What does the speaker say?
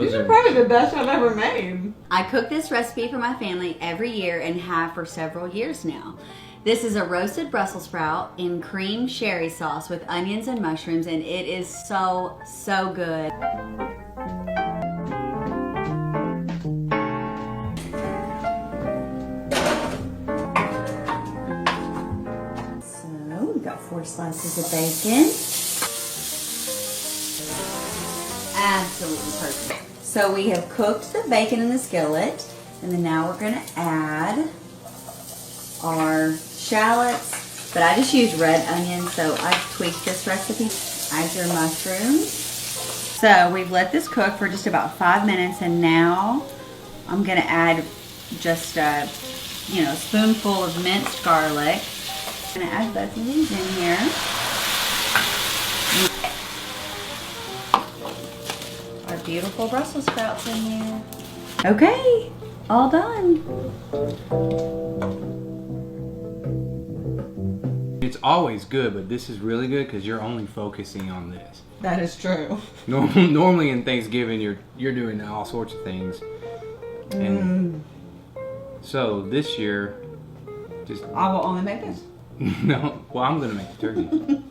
These are probably the best I've ever made. I cook this recipe for my family every year and have for several years now. This is a roasted Brussels sprout in cream sherry sauce with onions and mushrooms, and it is so, so good. So we got 4 slices of bacon. Absolutely perfect. So we have cooked the bacon in the skillet, and then now we're going to add our shallots, but I just use red onions, so I've tweaked this recipe. Add your mushrooms. So we've let this cook for just about 5 minutes, and now I'm going to add just a spoonful of minced garlic. I'm going to add both of these in here. Our beautiful Brussels sprouts in here. Okay, all done. It's always good, but this is really good because you're only focusing on this. That is true. Normally in Thanksgiving, you're doing all sorts of things, and so this year, just I will only make this. no. Well, I'm gonna make the turkey.